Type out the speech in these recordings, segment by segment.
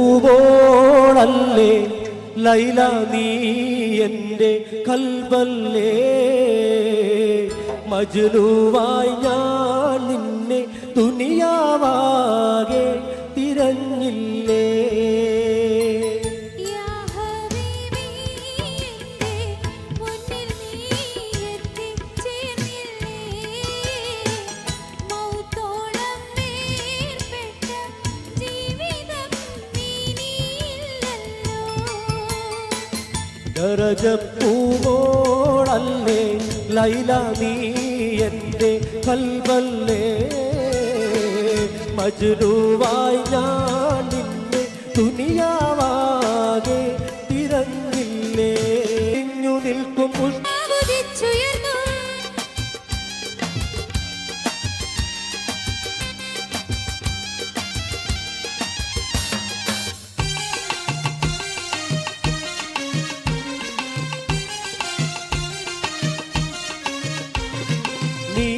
ദരജപ്പൂവോളല്ലേ ലൈല നീ എൻ്റെ കൽബല്ലേ മജ്നൂവായി ഞാൻ നിന്നെ ദുനിയാവാകെ തിരഞ്ഞില്ലേ ദരജപ്പൂവോളല്ലേ ലൈല നീ എൻ്റെ കൽബല്ലേ മജ്നൂവായി ഞാൻ നിന്നെ ദുനിയാവാകെ തിരഞ്ഞില്ലേ ഇഞ്ഞു നിൽക്കും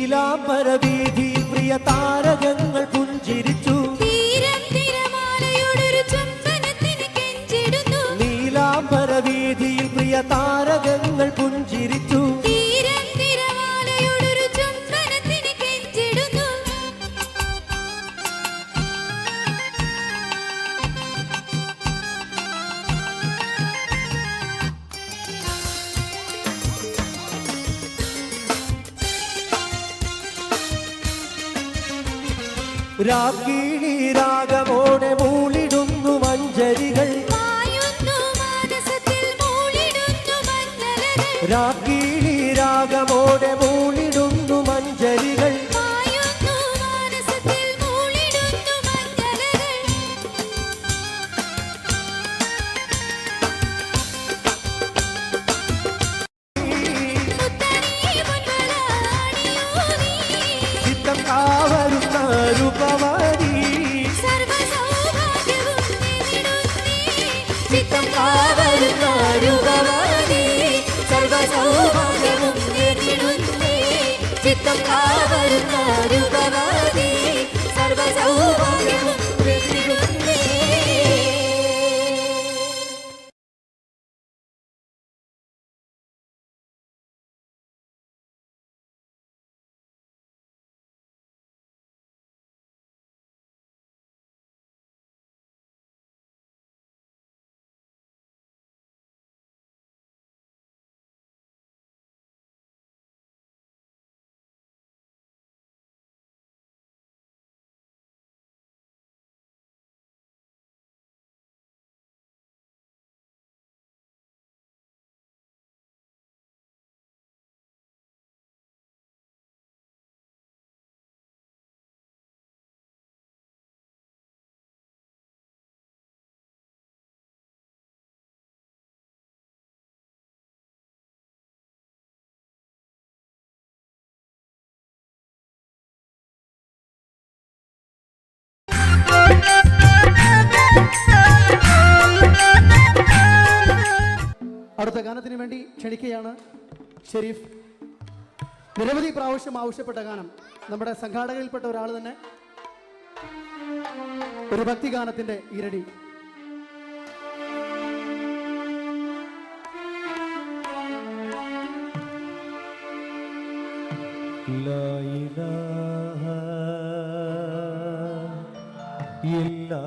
നീലാംബരവീഥിയിൽ പ്രിയ താരകങ്ങൾ പുഞ്ചിരിച്ചു നീലാംബരവീഥിയിൽ പ്രിയ താരകങ്ങൾ പുഞ്ചിരിച്ചു രാഗിണി രാഗമോടെ മൂളിടുന്നു മഞ്ചരികൾ രാഗിണി രാഗമോടെ മൂളിടുന്നു മഞ്ചരികൾ ചിത്തം കാവരുന്ന രൂപവതി ചിത്തം കാവരുന്ന രൂപവതി സർവസൗഭാഗ്യവും നേടിടുന്നേ ചിത്തം കാവരുന്ന രൂപവതി സർവസൗഭാഗ്യവും നേടിടുന്നേ അടുത്ത ഗാനത്തിന് വേണ്ടി ക്ഷണിക്കുകയാണ് ഷെരീഫ്. നിരവധി പ്രാവശ്യം ആവശ്യപ്പെട്ട ഗാനം, നമ്മുടെ സംഘാടകരിൽപ്പെട്ട ഒരാൾ തന്നെ ഒരു ഭക്തിഗാനത്തിന്റെ ഈരടി. ലാ ഇലാഹ ഇല്ലാ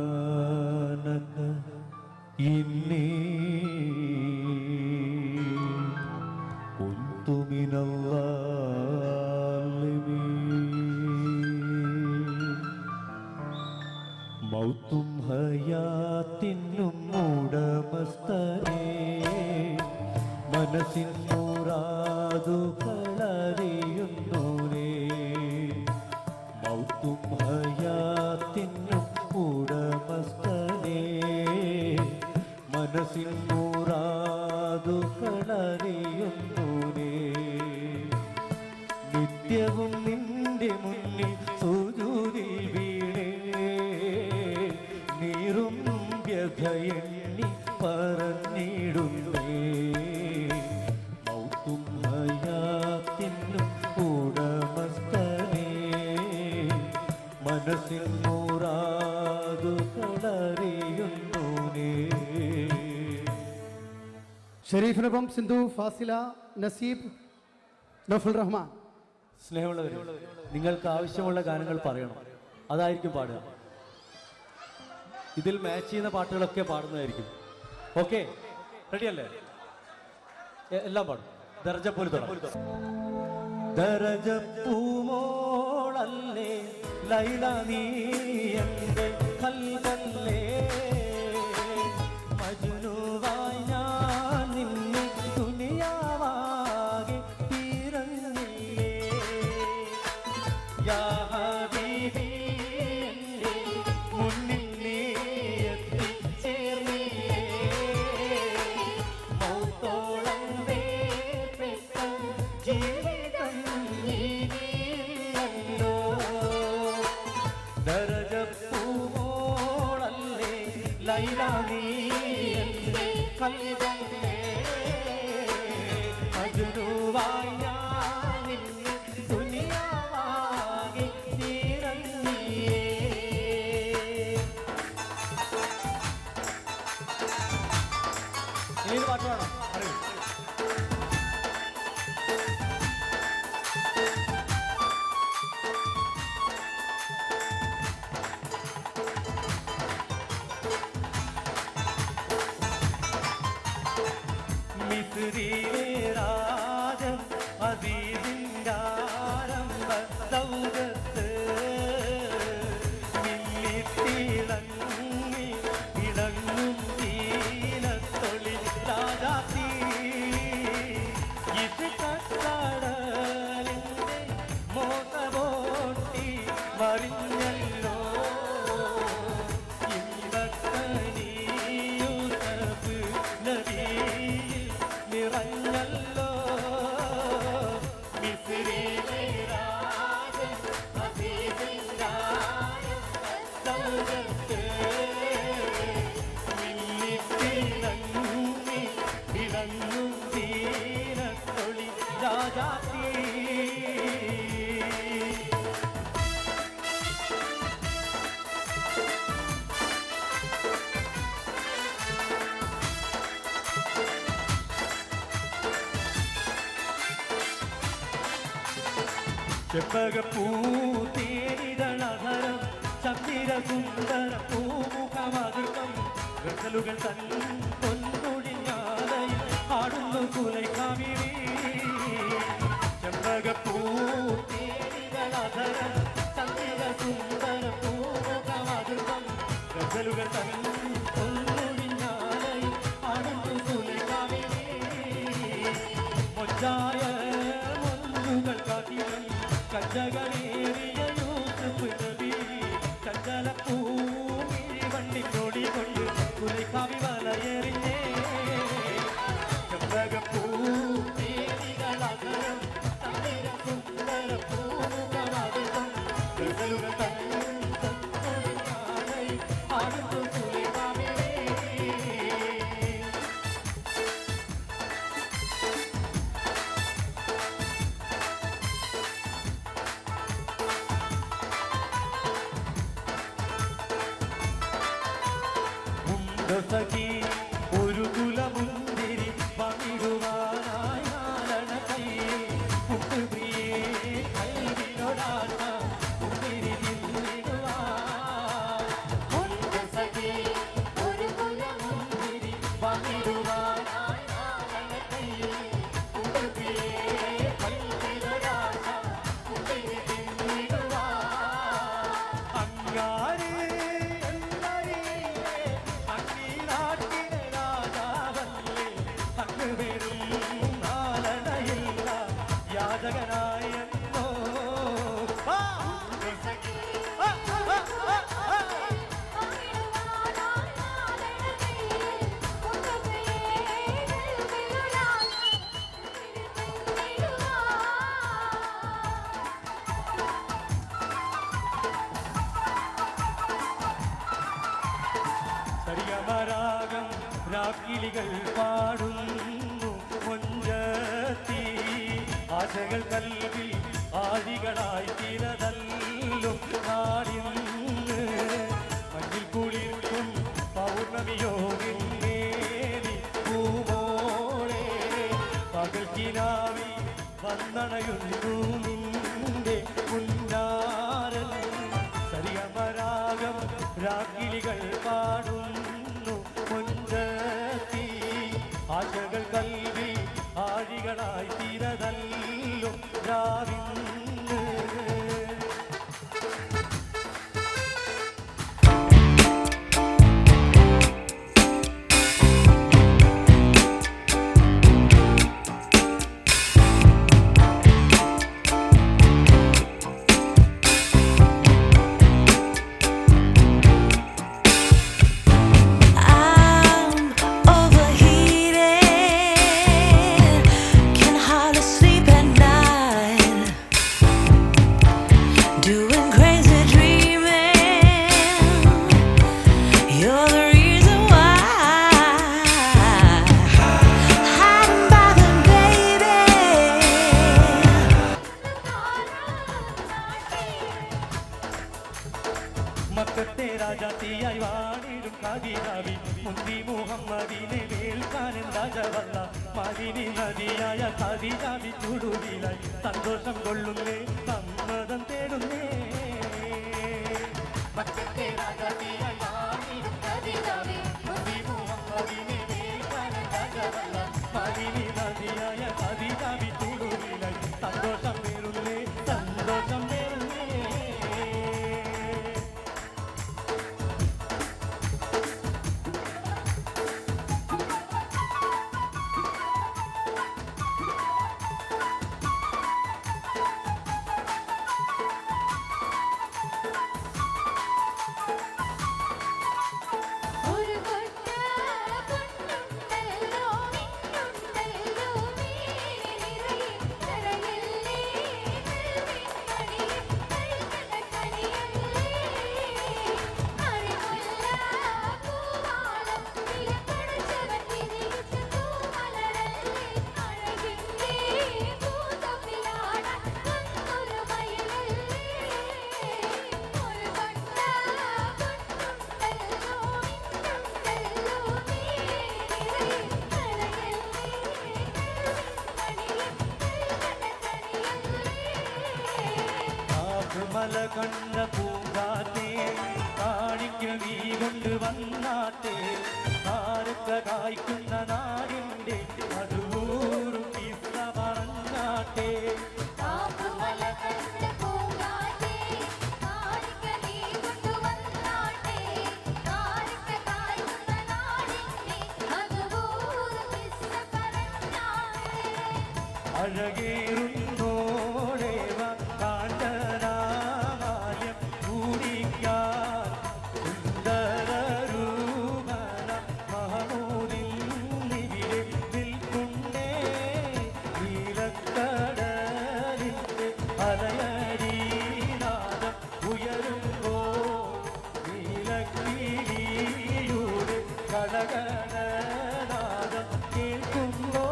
സുബ്ഹാനക ഇന്നി കുന്തു മിനൽ-ളാലിമീൻ. മൗത്തും ഹയാത്തിനും ഉടമസ്ഥനേ മനസ്സിൻ മുറാദുകളറിയുന്നോരേ മൗത്തും ഹയാത്തിനും ഉടമസ്ഥനേ മനസ്സിൻ മുറാദുകളറിയുന്നോരേ നിത്യവും നിന്റെ മുന്നിൽ സുജൂദിൽ വീണേ നീറും വ്യഥയെണ്ണി പറഞ്ഞിടുന്നേ മൗത്തും ഹയാ മനസ്സിൻ മുറാദുകളറിയുന്നു നീ. ഷെരീഫിനൊപ്പം സിന്ധു, ഫാസില, നസീബ്, നഫുൽ റഹ്മാൻ. സ്നേഹമുള്ളവർ, നിങ്ങൾക്ക് ആവശ്യമുള്ള ഗാനങ്ങൾ പറയണം, അതായിരിക്കും പാടുക. ഇതിൽ മാച്ച് ചെയ്യുന്ന പാട്ടുകളൊക്കെ പാടുന്നതായിരിക്കും. ഓക്കെ, റെഡിയല്ലേ? എല്ലാം പാടും. ദർജ പോലെ ദർജ പൂമോളല്ലേ ലൈല നീ എൻ്റെ കൽബല്ലേ, മജ്നുവായി ഞാൻ നിന്നെ ദുനിയാവാകെ തീരന്നില്ലേ. യാ ഹബീബി എൻ്റെ മുന്നിൽ നീ എത്തിച്ചേർന്നില്ലേ. മൗത്തോളം വേർപെട്ട ജീവിതം ഇനിയില്ലല്ലോ. ദർജ പൂമോളല്ലേ ലൈല നീ എൻ്റെ കൽബല്ലേ, മജ്നുവായി ഞാൻ നിന്നെ ദുനിയാവാകെ തീരന്നില്ലേ. ഏത് പാട്ട് വേണം പറയൂ. മിസ്രിയിലെ രാജൻ അസീസിന്റെ ആരംഭ സൗദത്ത് മിന്നിത്തിളങ്ങി ഇളങ്ങും ദീനത്തൊളി രാജാത്തി. ഇത് കടലിന്റെ മോഹമോട്ടി മറിഞ്ഞല്ലോ. ഇമ്പക്കനിയൂസഫ് നദിയിൽ നിറഞ്ഞല്ലോ. മിസ്രിയിലെ രാജൻ അസീസിന്റെ സൗദത്ത് മിന്നിത്തിളങ്ങി ഇളങ്ങും ദീനത്തൊളി രാജാത്തി. ചെമ്പകപ്പൂതേനിതളധരം ചന്ദ്ര സുന്ദര പൂമുഖമധുരം ഗസലുകൾ തൻ പൊന്നൊഴിഞ്ഞാലയിൽ ആടുന്നു കുലൈക്കാവിനി. ചെമ്പകപ്പൂതേനിതളധരം ചന്ദ്ര സുന്ദര പൂമുഖമധുരം ഗസലുകൾ തൻ പൊന്നൊഴിഞ്ഞാലയിൽ ആടുന്നു കുലൈക്കാവിനി. മൊഞ്ചായ മൊഞ്ചുകൾ കാട്ടിലും കഞ്ചകളേറിയ യൂസഫ് നബി ചഞ്ചലപ്പൂമിഴി വണ്ടിനോടി കൊണ്ട് കുലൈക്കാവി വലയെറിഞ്ഞേ. ചെമ്പകപ്പൂതേനിതളധരം ചന്ദ്ര സുന്ദര പൂമുഖമധുരം ഗസലുകൾ തൻ പൊന്നൊഴിഞ്ഞാലയിൽ ആടുന്നു കുലൈക്കാവിനി. സഖി ഒരു കുലമുന്തിരി പങ്കിടുവാനായി നാലണ കയ്യിൽ കുട്ടുപ്രിയേ കൈവിനൊരാട്ട മുന്തിരി നിന്നിടുവാൻ. സഖി ഒരു കുലമുന്തിരി പങ്കിടുവാനായി നാലണ കയ്യിൽ കുട്ടുപ്രിയേ കൈവിനൊരാട്ട മുന്തിരി നിന്നിടുവാൻ. അങ്ങാരെ യാചകനായെന്നോ സരിഗമരാഗം രാക്കിളികൾ പാടുന്നു മൊഞ്ചത്തി. ആശകൾ കൽവിൽ ആഴികളായി തിരതല്ലോ. ചൊല്ലും നാടിന്ന് മഞ്ഞിൽ കുളിർക്കും പൗർണമിയോ പൂമോളെ പകൽക്കിനാവി വന്നണയുന്നു നിന്റെ മുന്നാരൻ സരിയമരാഗം രാഗിളികൾ പാടുന്നു മുഞ്ചത്തി ആശകൾ കൽവി ആഴികളായി തീരതല്ലും രാവിന്ന് മക്കത്തെ രാജാത്തിയായി വാണിടും കാതിരാവി മുന്തി മുഹമ്മദിനെ വേൽക്കാനൻ രാജവല്ല മദിനി നദിയായ കാതിരാവി ചുടുവിലായി സന്തോഷം കൊള്ളുന്നേ സമ്മതം തേടുന്നേ മക്കത്തെ രാജാത്തിയായി വാണിടും കാതിരാവി മുന്തി മുഹമ്മദിനെ വേൽക്കാനൻ രാജവല്ല മദിനി നദിയായ കാതിരാവി ചുടുവിലായി സന്തോഷം തേടുന്നേ സന്തോഷം തേടുന്നേ മല കണ്ട പൂങ്കാറ്റേ കാണിക്ക നീ കൊണ്ട് വന്നാട്ടെ ആരൊക്ക കായ്ക്കുന്ന നാടിൻ്റെ മധുവൂറും കിസ്സ പറഞ്ഞാട്ടെ അഴകേറുന്നോടേവ കാണ്ടനാമാല്യം കൂടിക്കാൻ സുന്ദരരൂപന മഹമൂദിന്നിവിടെ നിൽക്കുന്നേ നീലക്കടലിൻ്റെ അലയരീനാദം ഉയരുമ്പോ നീലക്കിളിയുടെ കടകടനാദം കേൾക്കുമ്പോ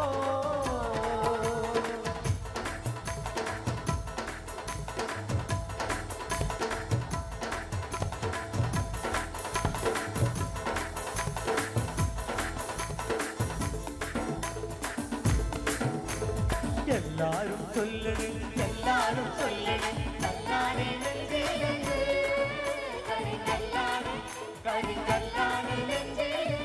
எல்லாரும் சொல்லணு எல்லாரும் சொல்லணு கல்லானே நெஞ்சேலு கரி கல்லானே நெஞ்சேலு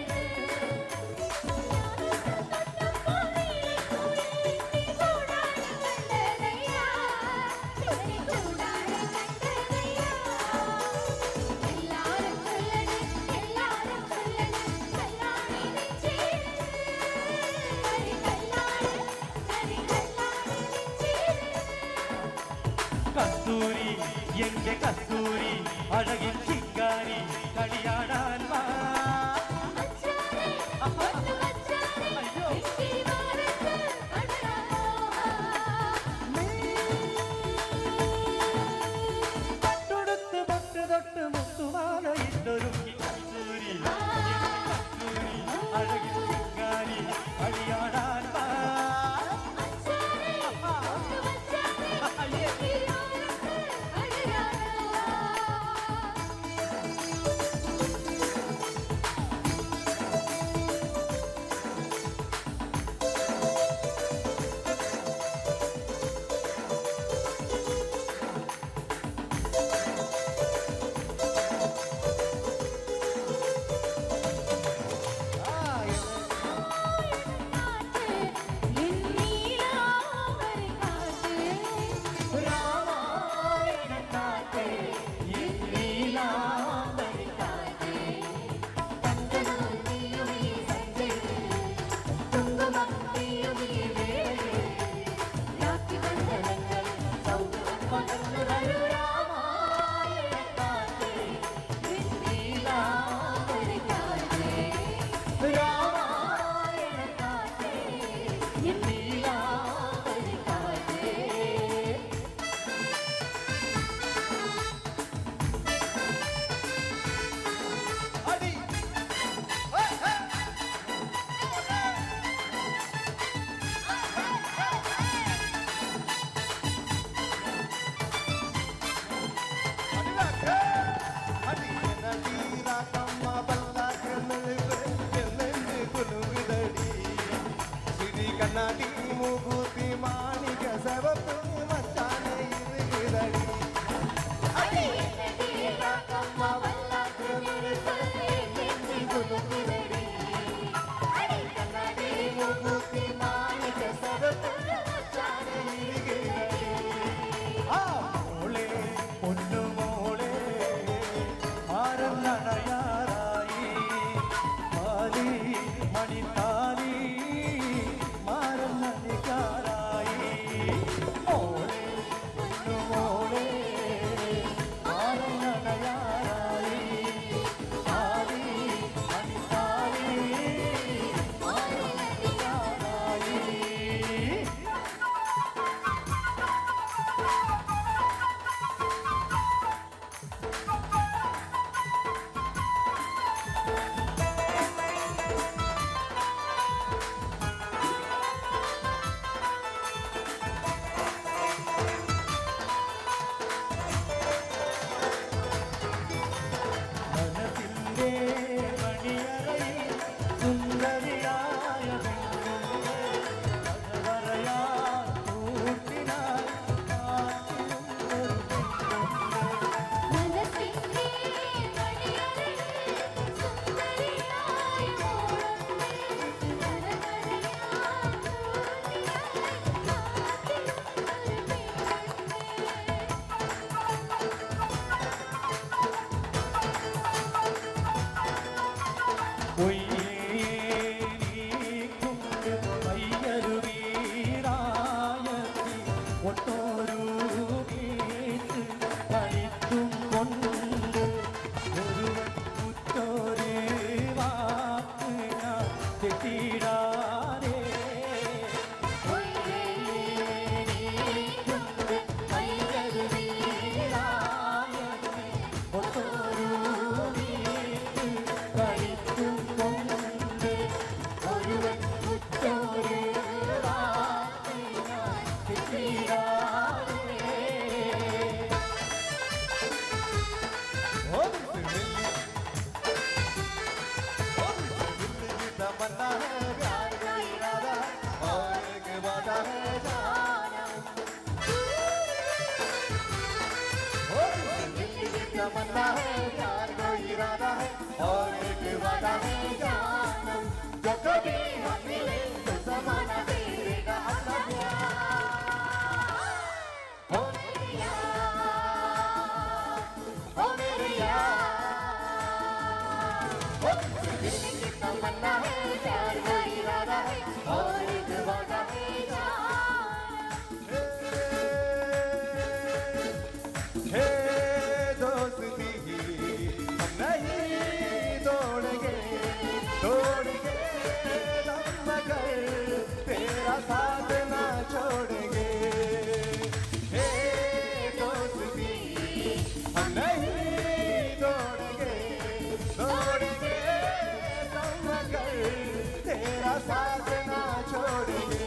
കസ്തൂരി എന്റെ കസ്തൂരി അഴകിൻ ചിങ്കാരി കളിയാടാൻ വാ തൊട്ട് തൊട്ട് തൊട്ട് മുത്തുമാല ഇട്ടൊരുക്കി കസ്തൂരി അഴകിൻ ചിങ്കാരി കളിയാടാൻ വാ കണ്ണാടി മൂകൂത്തി മാണിക സവപ്പ് മച്ചാനെ ഇരുകിടടി ആ മോളെ പൊന്നു മോളെ ആരന്നണയാറായി താലി മണിത്താലി മാരന്നണിക്കാറായി മോളെ പൊന്നു മോളെ ആരന്നണയാറായി താലി മണിത്താലി മാരന്നണിക്കാറായി മനസ്സിന്റെ മണിയറയിൽ സുന്ദരിയായ പെണ്ണുണ്ട് കഥ പറയാൻ കൂട്ടിനായി കാത്തിരുന്നൊരു പെണ്ണുണ്ട് പൊയ്യേനിക്കുണ്ട് വയ്യൊരു വീരായത്തി ഒട്ടോരു വീട്ട് കളിത്തും കൊണ്ട് ഒരുവൻ കുറ്റോരേ വാക്ക് ഞാൻ തെറ്റിടാനേ ഒട്ടോരു വീട്ട് കളിത്തും കൊണ്ട് ഒരുവൻ കുറ്റോരേ വാക്ക് ഞാൻ തെറ്റിടാനേ तमन्ना है प्यार का इरादा और एक वादा है जानम तमन्ना है प्यार का इरादा है और एक वादा है जानम जो कभी हम मिले तो ज़माना तेरेगा अपना प्यार ओ मेरी यार ओ मेरी यार ओ दिल की तमन्ना है प्यार का इरादा है और एक वादा है हे दोस्ती हम नहीं तोड़ेंगे दम मगर तेरा साथ ना छोड़ेंगे हे दोस्ती हम नहीं तोड़ेंगे दम मगर तेरा साथ ना छोड़ेंगे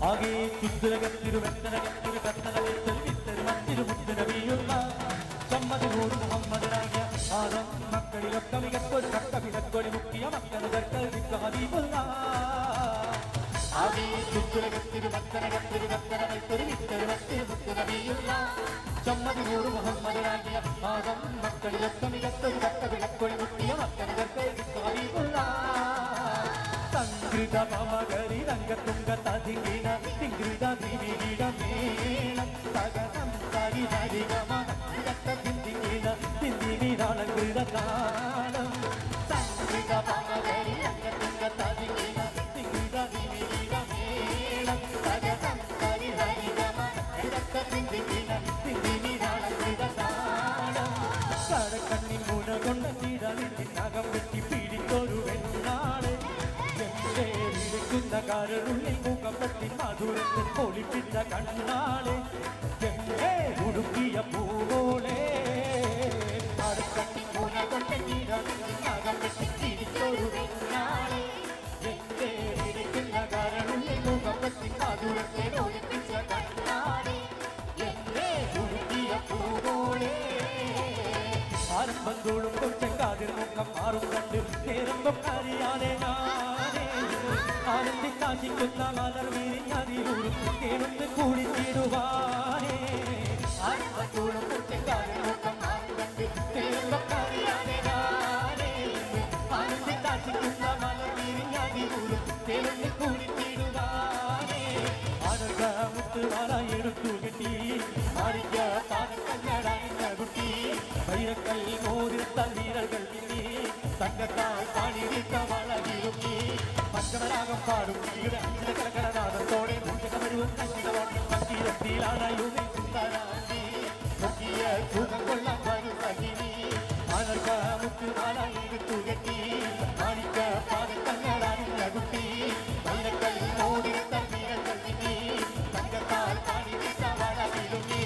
ആകെ ചുദ്രകത്തിരു വെത്തനകത്തിരു കത്തനകത്തിൽ വിത്തരു മത്തിരു മുത്തനവിയുള്ള ചമ്മതിനൂറ് മുഹമ്മദനാകിയ ആദം മക്കളിലൊക്കെ മികക്കൊരു കക്ക വിടക്കൊടി മുക്കിയ മക്കളുകൾക്ക് ഹബീബുള്ള ആകെ ചുദ്രകത്തിരു വെത്തനകത്തിരു കത്തനകത്തിൽ വിത്തരു മത്തിരു മുത്തനവിയുള്ള ചമ്മതിനൂറ് മുഹമ്മദനാകിയ ആദം മക്കളിലൊക്കെ മികക്കൊരു കക്ക വിടക്കൊടി മുക്കിയ മക്കളുകൾക്ക് ഹബീബുള്ള സംഗൃത പമകരി രംഗത്തുങ്ക തതിങ്കിട തിങ്കൃത ദിവികിട മേളം സഗതം സരി ഹരിഗമ ഇടത്ത തിന്തിങ്കിട തിന്തിവിടാളങ്കൃത താളം സംഗൃത പമകരി രംഗത്തുങ്ക തതിങ്കിട തിങ്കൃത ദിവികിട മേളം സഗതം സരി ഹരിഗമ ഇടത്ത തിന്തിങ്കിട തിന്തിവിടാളങ്കൃത താളം കടക്കണ്ണിൻ മുന കൊണ്ട കിടലിനകം വെട്ടി പിടിത്തൊരു വെണ്ണാള് കാരനുള്ളിൽ മുഖപ്പറ്റി മധുരത്തിൽ പൊളിപ്പിച്ച കണ്ണാളെ ഉടുക്കിയ പൂവോളെ അടുക്കട്ടി പൂന കൊണ്ട് നകം വെട്ടി തിരിച്ചൊരു വെണ്ണാളെ കാരനുള്ളിൽ മുഖപ്പറ്റി മധുരത്തിൽ ഉറക്കം മാറും കണ്ട് നേരം തൊക്കറിയാതെ ഞാനേ ആനന്ദിക്കാശിക്കുന്ന മലർ വിരിഞ്ഞതിലൂരും തേനൊന്ന് കുടിച്ചിടുവാനേ ആനന്ദൂടും കുട്ടിക്കാരൻ ഉറക്കം മാറും കണ്ട് നേരം തൊക്കറിയാതെ ഞാനേ ആനന്ദിക്കാശിക്കുന്ന മലർ വിരിഞ്ഞതിലൂരും തേനൊന്ന് കുടിച്ചിടുവാനേ ആനന്ദ മുത്തുമാല എടുത്തു കിട്ടി ആടിക്ക പാദക്കഞ്ഞടാനിന്ന കുട്ടി വൈരക്കൽ മോതിരത്ത വീരകൾ പിന്നി തങ്കത്താൽ പാടിയിരിക്ക വളകിരുക്കി പഞ്ചമരാഗം പാടും ഇവിടെ കലകലനാഥത്തോടെ മുഖമരുവും കഞ്ചിരത്തിലാണയുമേ സുന്ദരാന്തി നോക്കിയ സുഖം കൊള്ളാൻ വരും സഹിനി ആനന്ദ മുത്തുമാല എടുത്തു കെട്ടി ആടിക്ക പാദക്കഞ്ഞടാനിന്ന കുട്ടി വൈരക്കൽ മോതിരത്ത വീരകൾ പിന്നി തങ്കത്താൽ പാടിയിരിക്ക വളകിരുക്കി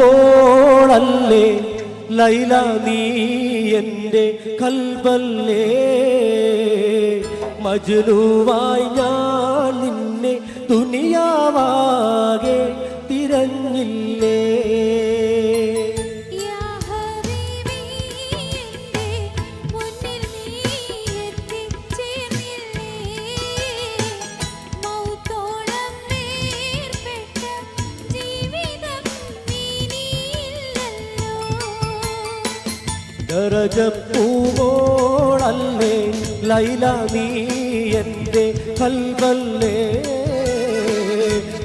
ദരജപ്പൂവോളല്ലേ ലൈല നീ എൻ്റെ കൽബല്ലേ മജ്നുവായി ഞാൻ നിന്നെ ദുനിയാവാകെ തിരഞ്ഞില്ലേ ദരജപ്പൂവോളല്ലേ ലൈല നീ എൻ്റെ കൽബല്ലേ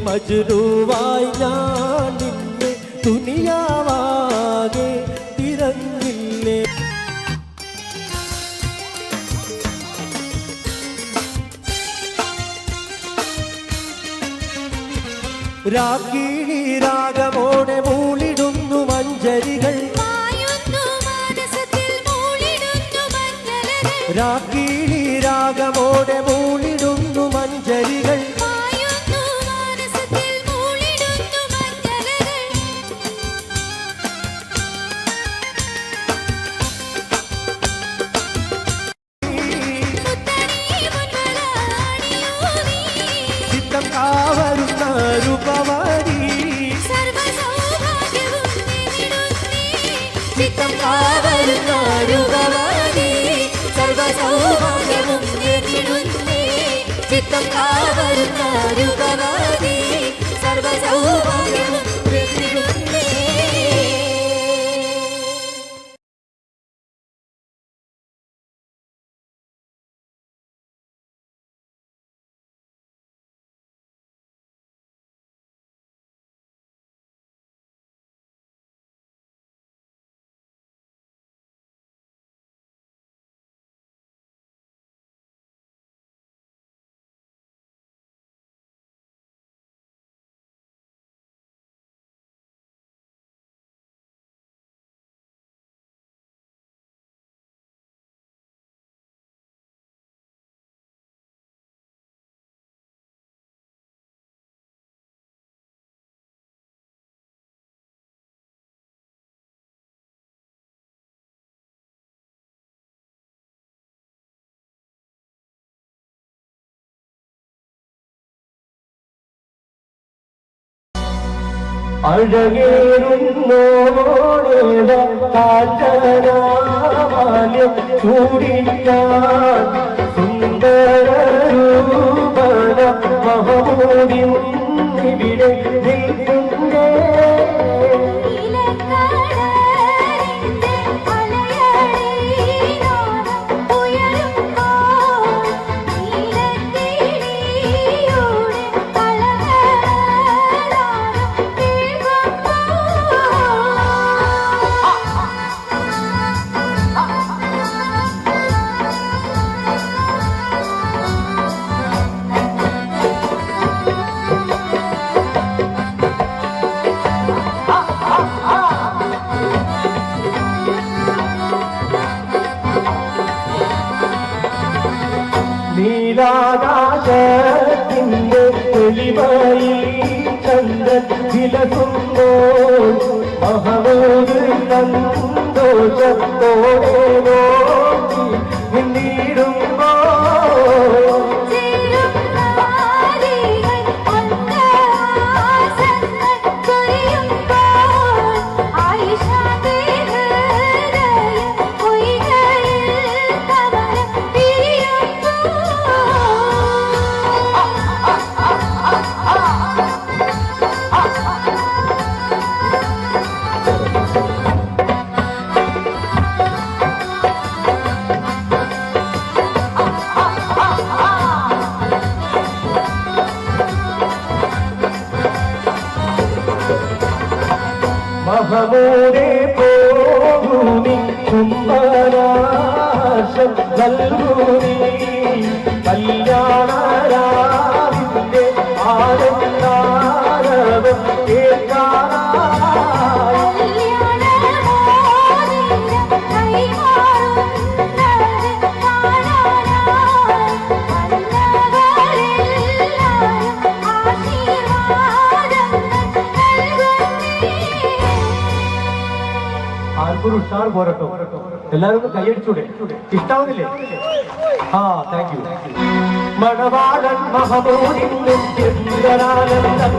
മജ്നുവായി ഞാൻ നിന്നെ ദുനിയാവാകെ തിരഞ്ഞില്ലേ രാഗിണി രാഗമോടെ മൂളിടുന്നു മഞ്ചരികൾ രാഗിണി രാഗമോടെ മൂളിടുന്നു മഞ്ചരികൾ ചിത്തം കാവരുന്ന രൂപവാടി ചിത്തം കാവരുന്ന രൂപവാടി സർവസൗഭാഗ്യവും നേടിടുന്നേ ചിത്തം കാവരുന്ന രൂപവാടി സർവസൗഭാഗ്യവും അഴകേറുന്നോടേവ കാഞ്ചനാമാല്യം ചൂടിക്കാൻ സുന്ദരരൂപന മഹമൂദിൻ ഇവിടെ നിൽക്കുന്നേ നീലാകാശത്തിന്റെ തെളിവായി ചന്ദ്രൻ വിലസുമ്പോൾ മഹമൂദ് സന്തോഷത്തോടെ നോക്കി നിന്നിടുമ്പോൾ മഹമൂദേ പോകൂനി കുംഭനാശം നൽകൂനി കല്യാണരാവിന്റെ ആനന്ദാരവം കേൾക്കാനായി ആർക്കൊരു ഉഷാർ പോരട്ടോ എല്ലാവരും കൈയടിച്ചൂടെ ഇഷ്ടാവുന്നില്ലേ ആ താങ്ക് യു മണവാളൻ മഹമൂദിനും ചെന്തരാനന്ദം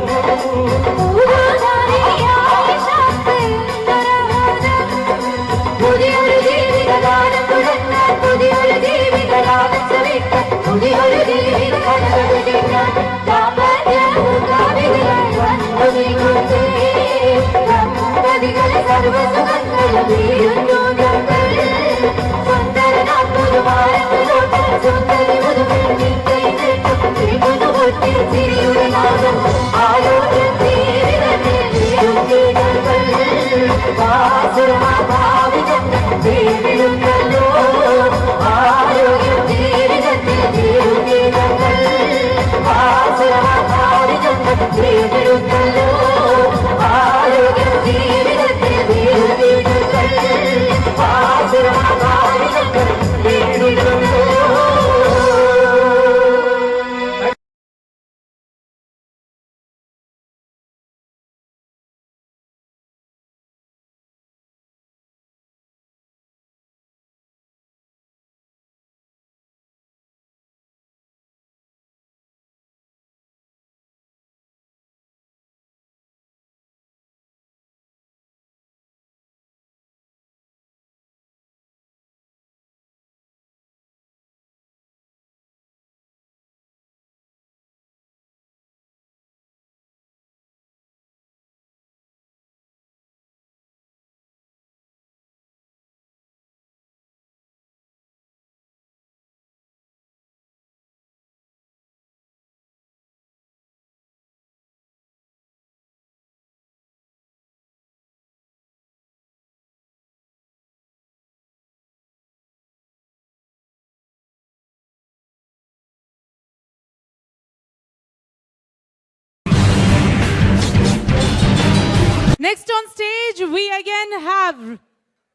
പുതിയൊരു ജീവിതഗാനം തുടങ്ങാൻ പുതിയൊരു ജീവിതഗാനം ചൊല്ലിക്കാൻ പുതിയൊരു ജീവിതഗാനം ദമ്പതികളെ സർവസുഖങ്ങളും വീഴുന്നു ഞങ്ങൾ സുന്ദരനാത്തൊരു വാരത്തിലോട്ട് സുന്ദരി മുതുകിൽ തിരികുന്നു പൊട്ടി ചിരിയുടെ നാഗം ആരോഗ്യം ജീവിതത്തിൽ വീഴുന്നീകൾ ഭാവിതങ്ങൾ വീഴുന്നല്ലോ ആരോഗ്യം ജീവിതത്തിൽ വീഴുന്നീകൾ ഭാവിതങ്ങൾ വീഴുന്നല്ലോ ആരോഗ്യം ജീവിതത്തിൽ വീഴുന്നീകൾ ഭാവിതങ്ങൾ വീഴുന്നല്ലോ. Next on stage, we again have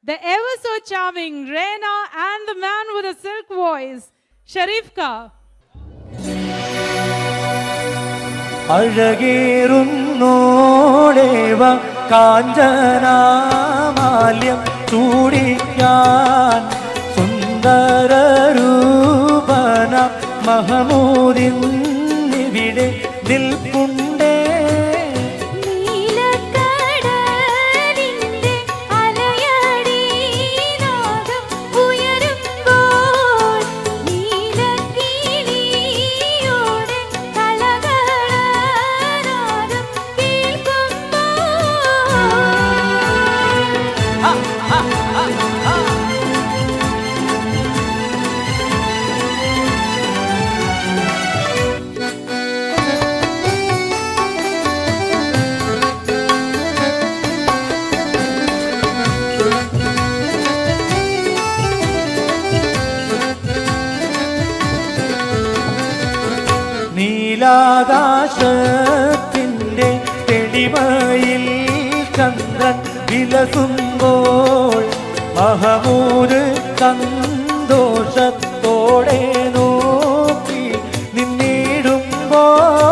the ever so charming Reina and the man with a silk voice, Sharif Ka. അഴകേറുന്നോടേവ കാഞ്ചനാമാല്യം ചൂടിക്കാൻ സുന്ദരരൂപന മഹമൂദിൻ ഇവിടെ നിൽപ്പുണ്ടേ നീലക്ക നീലാകാശത്തിൻ്റെ തെളിമയിൽ ചന്ദ്രൻ വിലസുമ്പോൾ മഹമൂദ് സന്തോഷത്തോടെ നോക്കി നിന്നിടുമ്പോൾ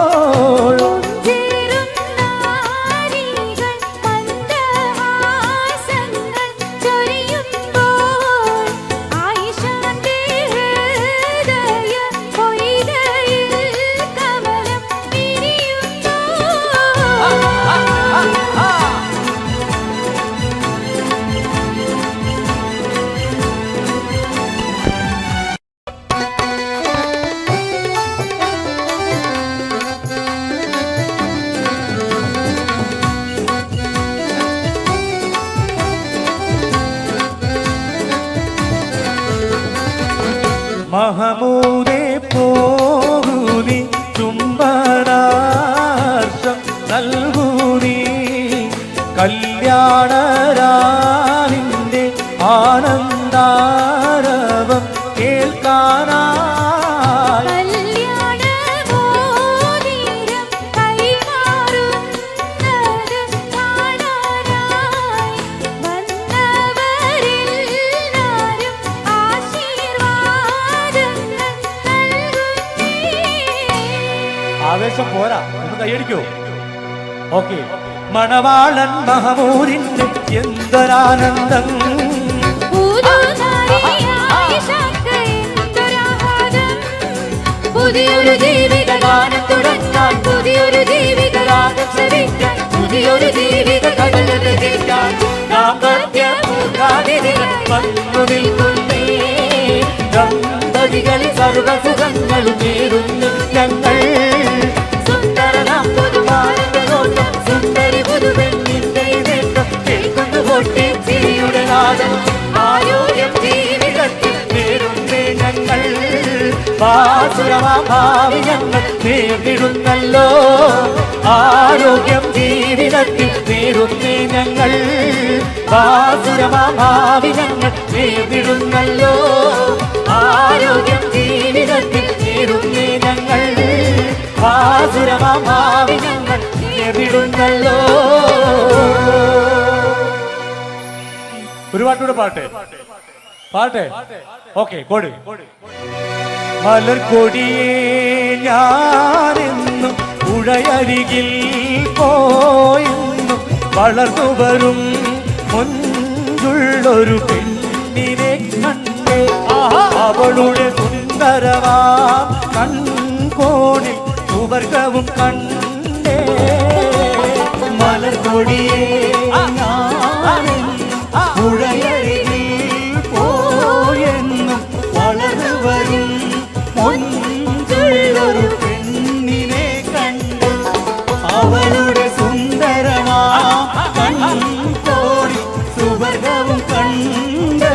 മഹമൂദേ പോകൂനി ചുംബനാർഷം നൽകൂനി കല്യാണരാവിൻ്റെ ആനന്ദാരവം കേൾക്കാനായി ആവേശം പോരാ, ഒന്ന് കൈയടിക്കോ? ഓക്കെ. മണവാളൻ മഹമൂദിന്റെ എന്തൊരാനന്ദം, പുതിയൊരു ജീവിത ഗാനം തുടങ്ങാൻ, പുതിയൊരു ജീവിത രാഗം ശ്രവിക്കാൻ, പുതിയൊരു ജീവിത കഥകൾ കേൾക്കാൻ ദാമ്പത്യപൂർണ്ണാതിഥികൾ വന്നു നിൽക്കുന്നേ. ദമ്പതികളിൽ സർവസുഖങ്ങളും നേരുന്നു ഞങ്ങൾ. സുന്ദരനാം പുതുമാരന്റെ നോട്ടം, സുന്ദരി പുതുവെണ്ണിന്റെ നേട്ടം, കേൾക്കുന്നു പൊട്ടി ചിരിയുടെ നാദം. ആരോഗ്യം ജീവിതത്തിൽ നേരുന്നേ ഞങ്ങൾ. ഭാവി ഞങ്ങൾ നേരിടുന്നല്ലോ. ആരോഗ്യം ജീവിതത്തിൽ നേരുന്നേ ഞങ്ങൾ. ഭാവി ഞങ്ങൾ നേരിടുന്നല്ലോ. ആരോഗ്യം ജീവിതത്തിൽ നേരുന്നേ ഞങ്ങൾ. ഭാവി ഞങ്ങൾ നേരിടുന്നല്ലോ. ഒരു പാട്ടൂടെ പാട്ടെ ഓക്കെ. കോടി മലർക്കൊടിയേ ഞാനെന്നും പുഴയരികിൽ പോയെന്നും വളർന്നു വരും മുൻപുള്ളൊരു പെണ്ണിനെ കണ്ടേ. അവളുടെ സുന്ദരമാം കൺകോണിൽ സുവർഗവും കണ്ടേ. മലർക്കൊടിയേ പുഴയരികിൽ പോയെന്നും വളർന്നു വരും മുൻപുള്ളൊരു പെണ്ണിനെ കണ്ടു. അവളുടെ സുന്ദരമാം കൺകോണിൽ സുവർഗവും കണ്ട്.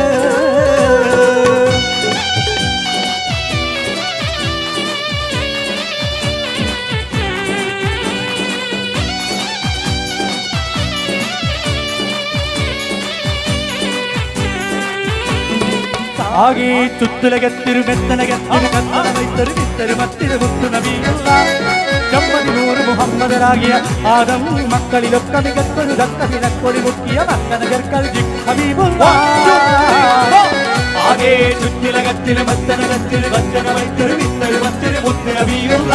ആകെ ചുറ്റുലകത്തിരുമെത്തനകത്തിരു കത്തനവൈത്തൊരു വിത്തരുമത്തിരു മുത്തുനബിയുള്ള ചമ്മതിനൂറ് മുഹമ്മദരാകിയ ആദം മക്കളിലൊക്കെ മികത്തൊരു ദത്തതിനക്കൊടി മുക്കിയ മക്കനകർക്കൽ ഹബീബുള്ള. ആകെ ചുറ്റുലകത്തിരുമെത്തനകത്തിരു വച്ചനവൈത്തൊരു വിത്തരുമത്തിരു മുത്തുനബിയുള്ള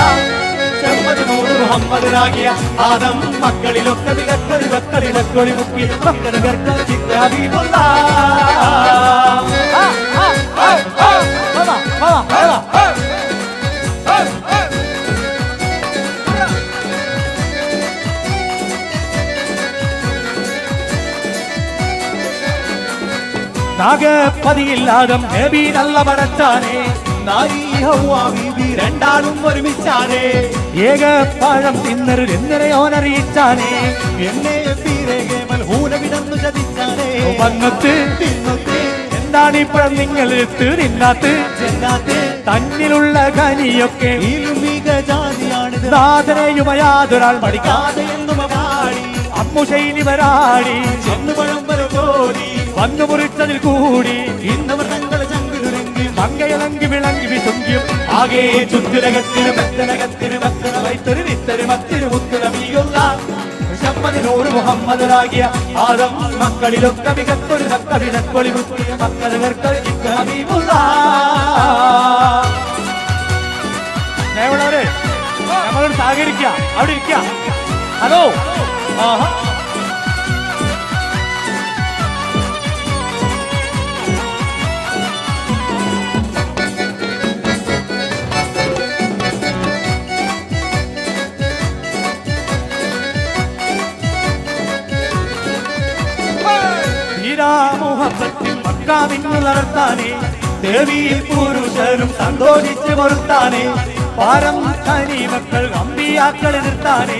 ചമ്മതിനൂറ് മുഹമ്മദരാകിയ ആദം മക്കളിലൊക്കെ മികത്തൊരു ദത്തതിനക്കൊടി മുക്കിയ മക്കനകർക്കൽ ഹബീബുള്ള. നാഗപ്പതിയില്ലാതെ നബി നല്ല പടച്ചാനേ. രണ്ടാളും ഒരുമിച്ചാനേ. ഏകപ്പഴം തിന്നരു എന്നറിയിച്ചാനേ. എന്നെ മൽഹൂലവിടന്നു ചതിച്ചാനേ. വന്നത്ത് തിന്നത്ത് എന്താണ് ഇപ്പഴം നിങ്ങൾ തിന്നാത്ത് ചെന്നാത്ത്. തന്നിലുള്ള കനിയൊക്കെ ജാതിയാണിത്. നാഥനെയുമയാതൊരാൾ മടിക്കാതെ എന്നും പാടി അമ്മുശൈലി വരാടി ചെന്നു പഴം വരെ കോരി വന്നു മുറിച്ചതിൽ കൂടി ഇന്നവർ തങ്ങളെ ചങ്കിലുരെങ്കിൽ മങ്കയ വിളങ്കി വിളങ്കി വിതുങ്കിയും ആകെ ചുറ്റുലകത്തിന് മെത്തനകത്തിന് മെത്തന വൈത്തൊരു വിത്തര് മത്തിരു മുത്തുന വീയുള്ള ശമ്മതിനൂറ് മുഹമ്മദരാകിയ ആദം മക്കളിലൊക്കെ മികത്തൊരു നക്കവിടക്കൊളി മുത്തിയ മക്കളുകൾക്ക് ഹബീബുള്ള. സ്നേഹമുള്ളവരെ, നമ്മളോട് സഹകരിക്കുക, അവിടെ ഇരിക്കുക. ഹലോ, ആഹാ, മുഹബത്തിൽ മക്കാവിന്നു നടത്താനേ ദേവി പുരുഷരും സന്തോഷിച്ച് മറുത്താനേ പാരം കനി മക്കൾ അമ്പിയാക്കളെ നിർത്താനേ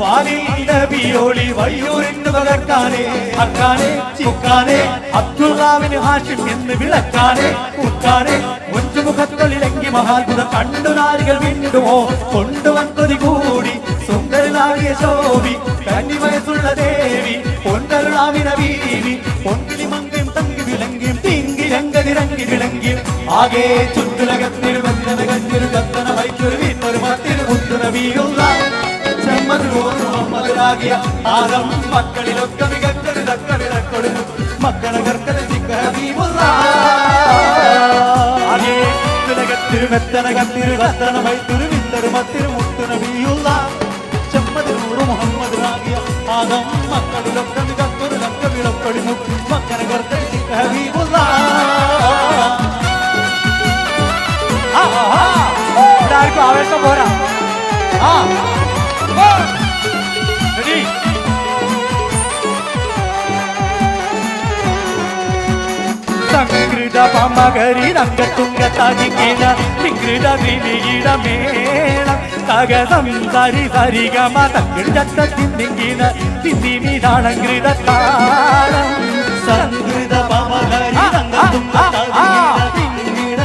പാലിന്റെ ബിയോളി വയ്യൂരിന് പകർക്കാനേ അക്കാനെ ചിക്കാനെ അബ്ദുള്ളാവിന് ഹാഷിം എന്ന് വിളക്കാനേ കുക്കാനെ മുഞ്ചുമുഖത്തൊളിലെങ്കി മഹാത്ഭുതം കണ്ടു നാരികൾ വീണ്ടുമോ കൊണ്ടുവന്നതി കൂടി സുന്ദരനാകിയ ശോഭി കന്നി വയസ്സുള്ള ദേവി പൊന്തരുളാവിന വീവി പൊങ്കിലി മങ്കയും തങ്കി വിളങ്ങിയും തിങ്കി രംഗതിരങ്കി വിളങ്ങിയും ആകെ ചുറ്റുലകത്തിരു ബന്ധനകത്തിരു കത്തന വൈക്കൊരു വീട്ടൊരു മത്തിരു മുത്തുന വീഴുള്ള ചെമ്മതിരാകിയ ആദം മക്കളിലൊക്കെ മികച്ചൊരു തക്ക വിളക്കൊടുന്നു മക്കളെ കർക്കര ചിക്കീമുള്ള ആകെ ചുറ്റുലകത്തിരു മെത്തനകത്തിരു കത്തന വൈത്തൊരു വീട്ടൊരു മത്തിരു മുത്തുന വീഴുള്ള ചെമ്മതിനൂറ് മുഹമ്മദരാകിയ ആദം മക്കളിലൊക്കെ മികത്തൊരു തക്ക വിളക്കൊടുന്നു മക്കളെ കർക്കര ചിക്കീമുള്ള. എല്ലാവർക്കും ആവേശം പോരാ. സംകൃത പമകരി രംഗത്തുങ്ക തടിക്കിന വികൃത ത്രിനികിട മേളം തകസം സരി സരിഗമ തകൃതത്തിന്നിങ്ങിന തിന്നിനിതാളങ്കൃത താളം സംകൃത പമകരി രംഗത്തുങ്ക തടിക്കിന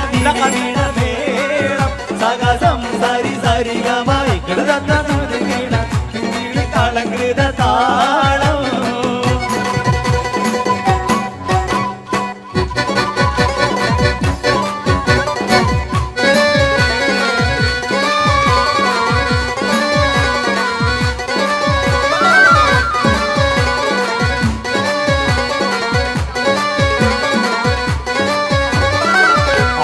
മേളം തകസം സരി സരിഗമ ഇകൃതത്തിന്നിങ്ങിന തിന്നിനിതാളങ്കൃത താളം.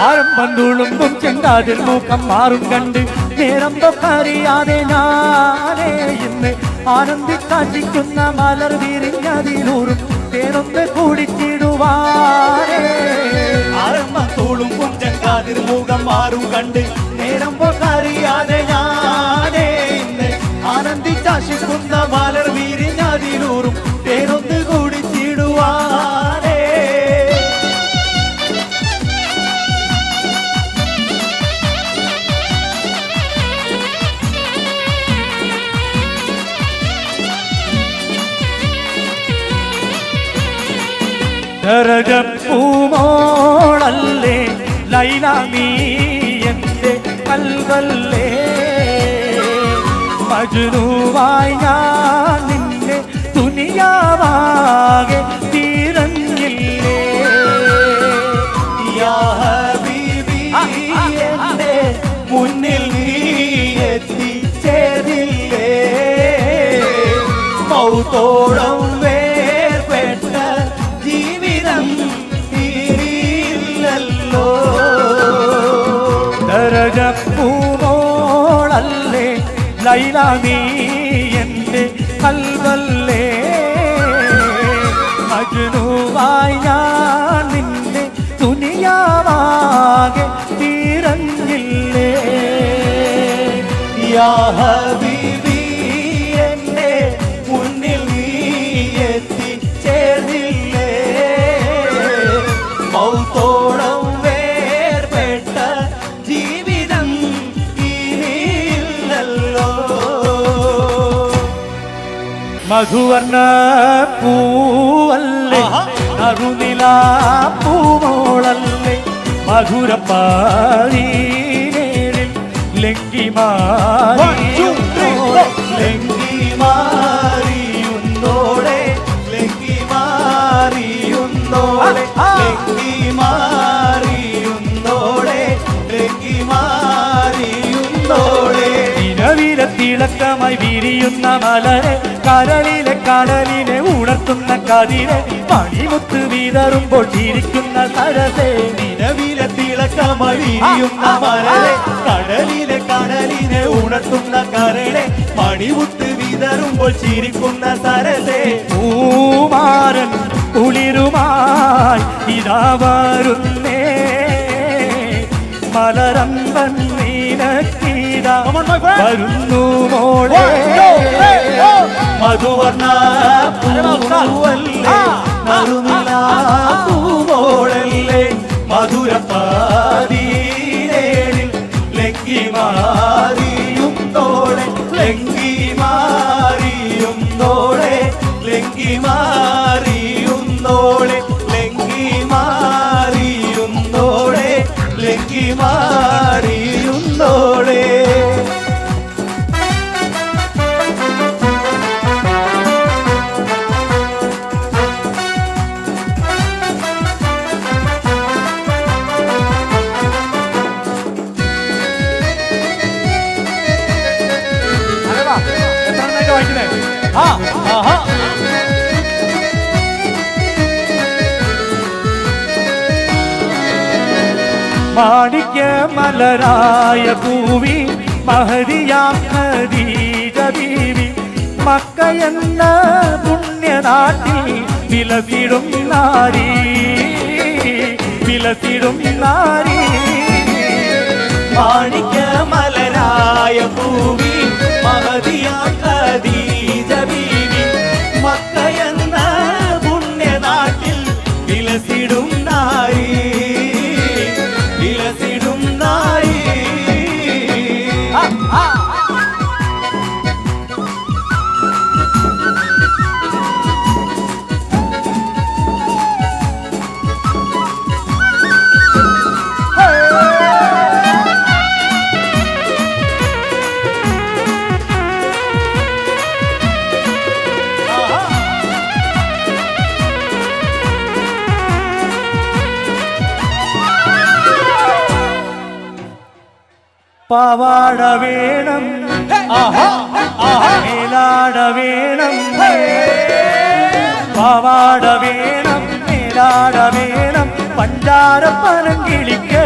ആരംഭുളുമ്പും ചെങ്കാതിൽ മൂക്കം മാറും കണ്ട് നേരം തൊക്കറിയാതെ ഞാനേ ഇന്ന് ആനന്ദിക്കാശിക്കുന്ന മലർ വിരിഞ്ഞതിലൂറും തേനൊന്ന് കൂടിച്ചിടുവാനേ. ആരംഭം തുളുമ്പും ചെങ്കാതിൽ മൂക്കം മാറും കണ്ട് നേരം തൊക്കറിയാതെ ഞാനേ ഇന്ന് ആനന്ദിക്കാശിക്കുന്ന മലർ വിരിഞ്ഞതിലൂറും തേനൊന്ന് കൂടിച്ചിടുവാനേ. ദരജപ്പൂമോളല്ലേ ലൈല നീ എന്റെ കൽവല്ലേ മജ്നൂവായി ഞാൻ നിന്നെ ദുനിയാവാകെ തിരഞ്ഞില്ലേ. യാ ഹബീബി എന്റെ മുന്നിൽ നീ എത്തിച്ചേരില്ലേ മൗത്തോളം വേർപെട്ട ജീവിതം തീരില്ലല്ലോ. ദരജപ്പൂമോളല്ലേ ലൈല നീ എന്റെ കൽവല്ലേ മജ്നൂവായി ഞാൻ നിന്നെ ദുനിയാവാകെ തിരഞ്ഞില്ലേ. യാ ഹബീബി എന്റെ മുന്നിൽ നീ എത്തിച്ചേർന്നില്ലേ മൗത്തോളം വേർപെട്ട ജീവിതം ഇനിയില്ലല്ലോ. മധുവർണ്ണ പൂവല്ലേ നറുനില പൂമോളല്ലേ മധുരപ്പാരീനേരിൽ ലങ്കിമാരിയുന്നോടെ ലങ്കിമാരിയുന്നോടെ ലങ്കിമാരിയുന്നോടെ ലങ്കിമാരിയുന്നോടെ തിളക്കമായി വിരിയുന്ന മലരെ കരളിലെ കടലിനെ ഉണർത്തുന്ന കതിരെ മണിമുത്ത് വിതറുമ്പോൾ ചിരിക്കുന്ന സരസേ നിലവിലെ തിളക്കമായി വിരിയുന്ന മലരെ കടലിലെ കടലിനെ ഉണർത്തുന്ന കരളെ മണിമുത്ത് വിതറുമ്പോൾ ചിരിക്കുന്ന സരസേ പൂമാരൻ കുളിരുമായി ഇതാ വരുന്നേ മലരമ്പൻ നീനക്കീതാ വരുന്നു മോളെ മധുവർണ്ണ പൂവല്ലേ നറുനിലാപ്പൂവോളല്ലേ മധുരപ്പാതീരേളിൽ ലങ്കി മാറിയും തോളെ ലങ്കി മാറിയും തോളെ ലങ്കി മാറിയും തോളെ ലങ്കി മാറിയും തോളെ ലങ്കി മാറിയും തോളെ മാണിക്യ മലരായ പൂവി മഹദിയാം ഖദീജ ബീവി മക്കയെന്ന പുണ്യനാട്ടിൽ വിലസിടും നാരി വിലസിടും നാരി മാണിക്യ മലരായ പൂവി മഹദിയാം ഖദീജ ബീവി മക്കയെന്ന പുണ്യനാട്ടിൽ വിലസിടും നാരി വിലസിടും നാരി പാവാട വേണം മേലാട വേണം പാവാട വേണം മേലാട വേണം പഞ്ചാര പനങ്കിളിക്ക്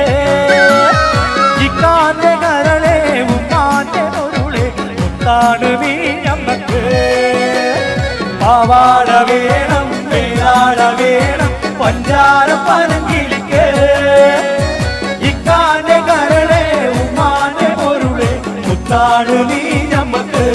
ഇക്കാന്റെ കരളെ ഉമ്മാന്റെ പൊരുളെ മുത്താണ് നീ ഞമ്മക്ക് പാവാട വേണം മേലാട വേണം പഞ്ചാര പനങ്കിളിക്ക് ഇക്കാന്റെ കരളെ ഉമ്മാന്റെ പൊരുളെ മുത്താണ് നീ ഞമ്മക്ക്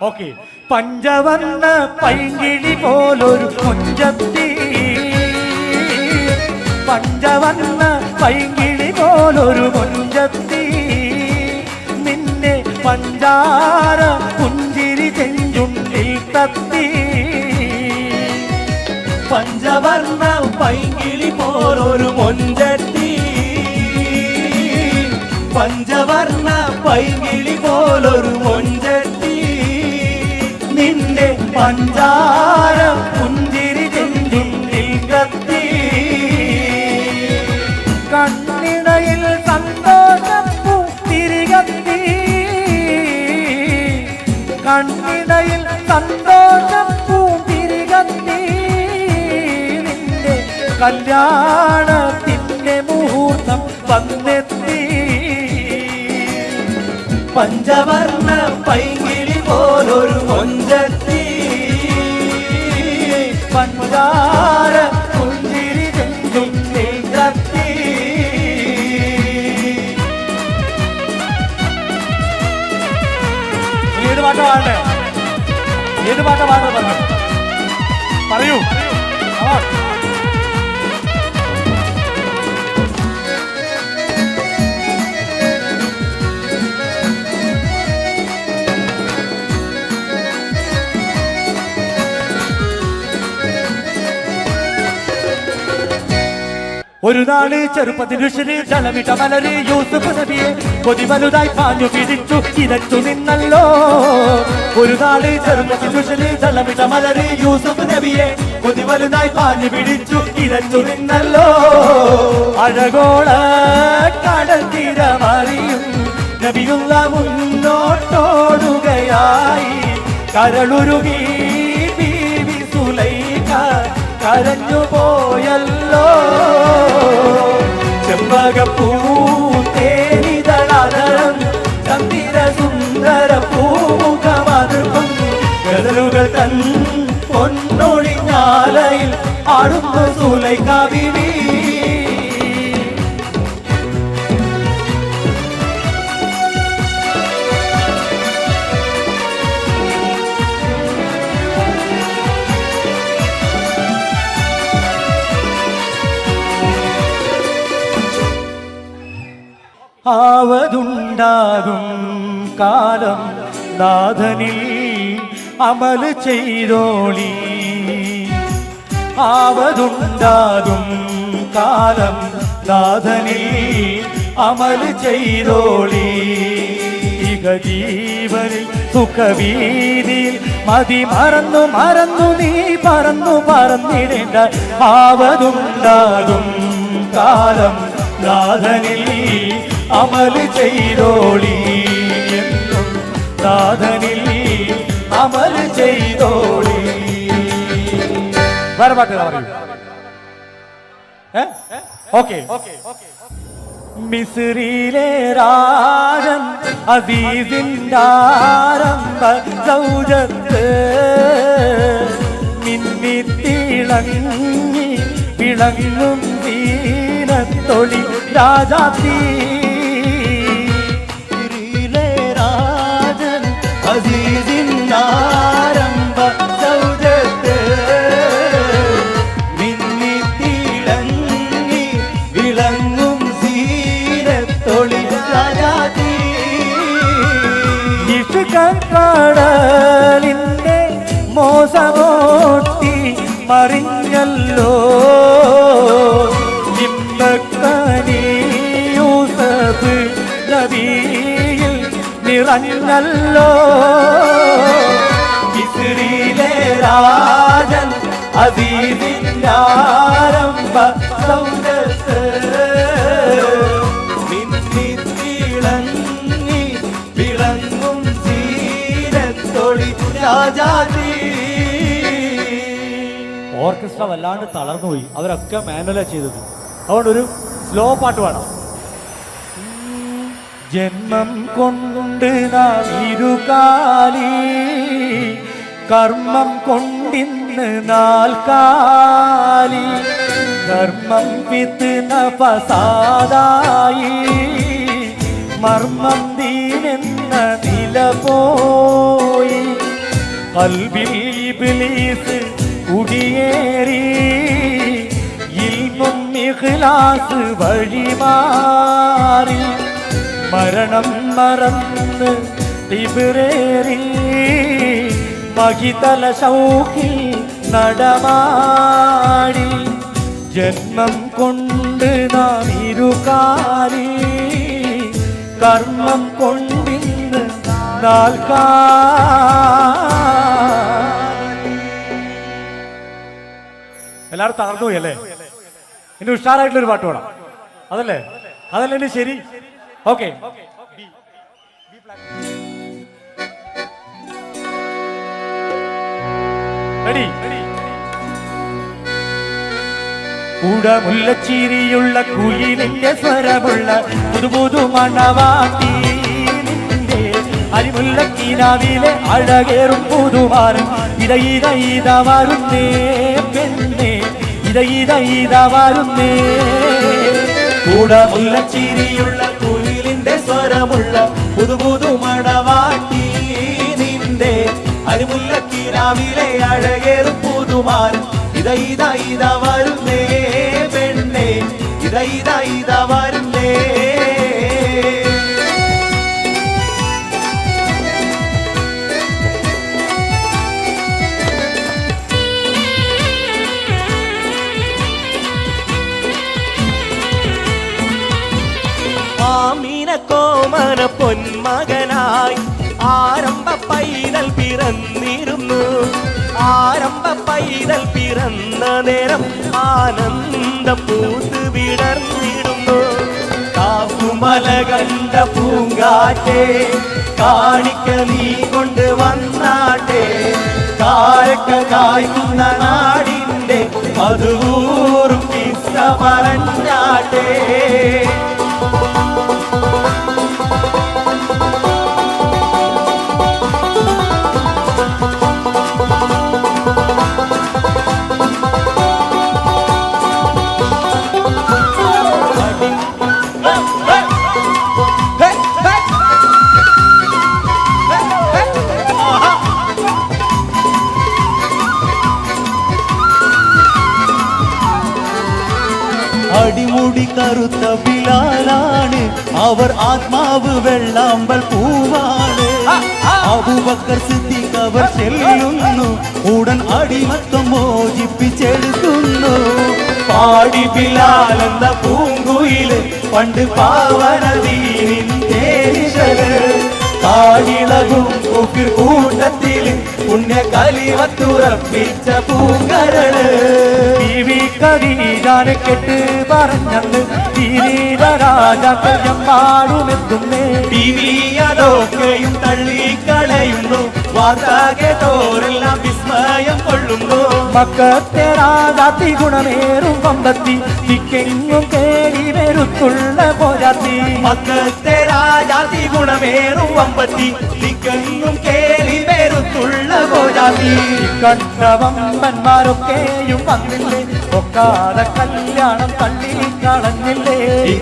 ഓക്കെ പഞ്ചവർണ്ണ പൈങ്കിളി പോലൊരു മുഞ്ചത്തി പഞ്ചവർണ്ണ പൈങ്കിളി പോലൊരു മുഞ്ചത്തി നിന്നെ പഞ്ചാര പുഞ്ചിരി ചെഞ്ചുണ്ടിൽ തത്തി പഞ്ചവർണ്ണ പൈങ്കിളി പോലൊരു മുഞ്ചത്തി പഞ്ചവർണ്ണ പൈങ്കിളി പോലൊരു മൊഞ്ചത്തി നിന്റെ പഞ്ചാര പുഞ്ചിരി ചെഞ്ചുണ്ടിൽ കത്തി കണ്ണിടയിൽ സന്തോഷപ്പൂ തിരികത്തി കണ്ണിടയിൽ സന്തോഷപ്പൂ തിരികത്തി നിന്റെ കല്യാണത്തിന്റെ മുഹൂർത്തം വന്നെത്തി പഞ്ചവർണ്ണ പൈങ്കിളി പോലൊരു മൊഞ്ചത്തി പഞ്ചാര പുഞ്ചിരി ചെഞ്ചുണ്ടിൽ കത്തി ഏത് പാട്ടാ പാടേ ഏത് പാട്ടാ പാടുന്നത് പറയൂ ഒരു നാള് ചെറുപ്പത്തിനുശരി ജലമിട്ട മലര് യൂസുഫ് നബിയെ കൊതി വലുതായി പാഞ്ഞു പിടിച്ചു ഇരച്ചു നിന്നല്ലോ. ഒരു നാള് ചെറുപ്പത്തിനുശരി ജലമിട്ട മലര് യൂസുഫ് നബിയെ കൊതി വലുതായി പാഞ്ഞു പിടിച്ചു ഇരച്ചു നിന്നല്ലോ. അഴകോള കടൽ തീരമറിയും നബിയുള്ള മുന്നോട്ടോടുകയായി. കരളുരുകി ബീവി സുലൈഖ കരഞ്ഞു പോയല്ലോ. ചെമ്പകപ്പൂ തേനിതളാതരം ചന്ദിര സുന്ദര പൂമുഖമതും ഗദലുകൾ തൻ പൊന്നൊളിഞ്ഞാലയിൽ ആടുന്നു സുലൈഖ ബീവി. ആവതുണ്ടാകും കാലം നാഥനിൽ അമല് ചെയ്തോളി. ആവതുണ്ടാകും കാലം നാഥനിൽ അമല് ചെയ്തോളി. ഇക ജീവനിൽ സുഖവീതിയിൽ മതി മറന്നു മറന്നു നീ പറന്നു പറന്നിടേണ്ട. ആവതുണ്ടാകും കാലം നാഥനിൽ അമല് ചെയ്തോളി എന്നും നാഥനിൽ അമല് ചെയ്തോളി. വേറെ പാട്ട് പറയൂ. ഓക്കെ. മിസ്രിയിലെ രാജൻ അസീസിന്റെ ആരംഭ സൗജത്ത് മിന്നിത്തിളങ്ങി വിളങ്ങും ദീനത്തൊളി രാജാത്തി. രാജൻ അസീസിനാരംഭ സൗജത്ത് മിന്നിത്തിളങ്ങി വിളങ്ങും ദീനത്തൊളി രാജാത്തി. ഇഷ്കക്കടലിന്റെ മോസമോട്ടി മറിഞ്ഞല്ലോ. ഇമ്പക്കനി യൂസഫ് നബിയിൽ നിറഞ്ഞല്ലോ. മിസ്രിയിലെ രാജൻ അസീസിന്റെ ആരംഭ സൗജത്ത് മിന്നിത്തിളങ്ങി വിളങ്ങും ദീനത്തൊളി രാജാതി. ഓർക്കസ്ട്ര വല്ലാണ്ട് തളർന്നുപോയി. അവരൊക്കെ മാനുവലാ ചെയ്തത്. അതുകൊണ്ടൊരു സ്ലോ പാട്ട് വേണം. ജന്മം കൊണ്ട് നാം ഇരുകാലി കർമ്മം കൊണ്ടിന്ന് നാൽക്കാലി. ധർമ്മം വിത്ത് നഫസാദായി മർമ്മം ദീനെന്ന നില പോയി. കൽബിൽ ഇബ്ലീസ് കുടിയേറി ഇൽമും ഇഖ്ലാസ് വഴിമാറി. മരണം മറന്ന് തിബിറേറി മഹിതല ശൗഖി നടമാടി. ജന്മം കൊണ്ട് നാം ഇരുകാലി കർമ്മം കൊണ്ടിന്ന് നാൽക്കാലി. എല്ലാവരും തളർന്നുപോയി അല്ലേ? ഇനി ഉഷാറായിട്ടുള്ളൊരു പാട്ട് വേണം. അതല്ലേ ഇനി ശരി. ഓക്കെ. റെഡി? കുടമുല്ലച്ചിരിയുള്ള കുയിലിന്റെ സ്വരമുള്ള പുതുപുതു മണവാട്ടി നിന്റെ അരിമുല്ലക്കിനാവിലെ അഴകേറും പുതുമാരൻ ഇത വരുന്നേ പെണ്ണേ ഇത വരുന്നേ. കുടമുല്ലച്ചിരിയുള്ള കുയിലിന്റെ സ്വരമുള്ള പുതുപുതു മണവാട്ടി നിന്റെ അരിമുല്ലക്കിനാവിലെ അഴകേറും പുതുമാരൻ ഇത വരുന്നേ പെണ്ണേ ഇത വരുന്നേ. പൊന്മകനായി ആരംഭ പൈതൽ പിറന്നിരുന്നു. ആരംഭ പൈതൽ പിറന്ന നേരം ആനന്ദം പൂത്ത് വിടർന്നിടുന്നു. കാപ്പുമല കണ്ട പൂങ്കാറ്റേ കാണിക്ക നീ കൊണ്ട് വന്നാട്ടെ. കാരക്ക കായ്ക്കുന്ന നാടിന്റെ മധുവൂറും കിസ്സ പറഞ്ഞാട്ടെ. അടിമുടി കറുത്ത ബിലാലാണ് അവർ ആത്മാവ് വെള്ളാമ്പൽ പൂവാണ്. അബൂബക്കർ സിദ്ദീഖ് അവർ ചെല്ലുന്നു ഉടൻ അടിമത്തം മോചിപ്പിച്ചെടുക്കുന്നു. പാടി ബിലാൽ എന്ന പൂങ്കുയില് പണ്ട് പാവനദീനിൻ തേരിശല്. കാടിളകും കുഫിർ കൂട്ടത്തില് പുണ്യ കലിമത്തുറപ്പിച്ച പൂങ്കരള്. ബീവി ഖദീജാനെ കേട്ട് പറഞ്ഞത് തിരീര രാജാക്കൾ എമ്പാടുമെത്തുന്നേ. ബീവി അതൊക്കെയും തള്ളിക്കളയുന്നു. വാർത്ത കേട്ടോരെല്ലാം വിസ്മയം കൊള്ളുന്നു. മക്കത്തെ രാജാത്തി ഗുണമേറും വമ്പത്തി തിക്കെങ്ങും കേടി വരുത്തുള്ള പോരാത്തി. മക്കത്തെ രാജാത്തി ഗുണമേറും വമ്പത്തി തിക്കെങ്ങും കേടി വരുത്തുള്ള പോരാത്തി. കണ്ട വമ്പന്മാരൊക്കെയും വന്നില്ലേ ഒക്കാതെ കല്യാണം തള്ളിക്കളഞ്ഞില്ലേ.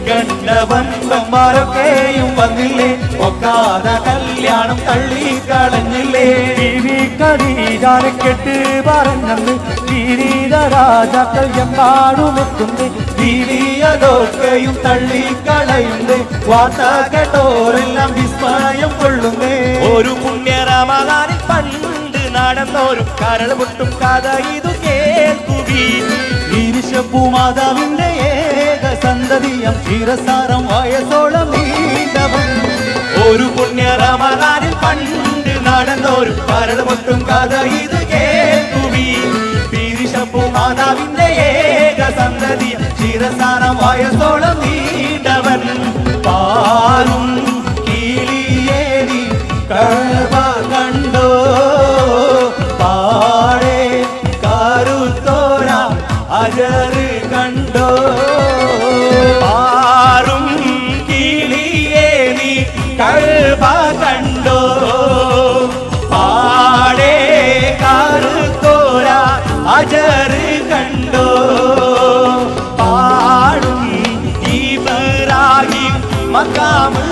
കണ്ട വമ്പന്മാരൊക്കെയും വന്നില്ലേ ഒക്കാതെ കല്യാണം തള്ളിക്കളഞ്ഞില്ലേ. ബീവി ഖദീജാനെ കേട്ട് പറഞ്ഞത് തിരീര രാജാക്കൾ എമ്പാടുമെത്തുന്നേ. ബീവി അതൊക്കെയും തള്ളിക്കളയുന്നേ. വാർത്ത കേട്ടോരെല്ലാം വിസ്മയം കൊള്ളുന്നേ. ഒരു പുണ്യ റമദാനിൽ പണ്ട് നടന്നൊരു കരൾ പൊട്ടും കഥ ഇതു കേൾക്കുവീൻ. ഈരിശപ്പൂമാതാവിന്റെ ഏക സന്തതിയം ക്ഷീരസാരം വയസ്സോളം നീണ്ടവൻ. ഒരു പുണ്യ റമദാനിൽ പണ്ട് നടന്നൊരു കരൾ പൊട്ടും കഥ ഇത് കേൾക്കുവീൻ. ഈരിശപ്പൂമാതാവിന്റെ ഏക സന്തതിയം ക്ഷീരസാരം വയസ്സോളം നീണ്ടവൻ. പാലും കിളിയേരി കഴവ കണ്ടോ പാടേ കരുത്തോര അജറ് കണ്ടോ. പാറും കിളിയേരി കഴവ കണ്ടോ പാടേ കരുത്തോര അജറ് കണ്ടോ. പാടും ഇബ്രാഹിം മഖാമ്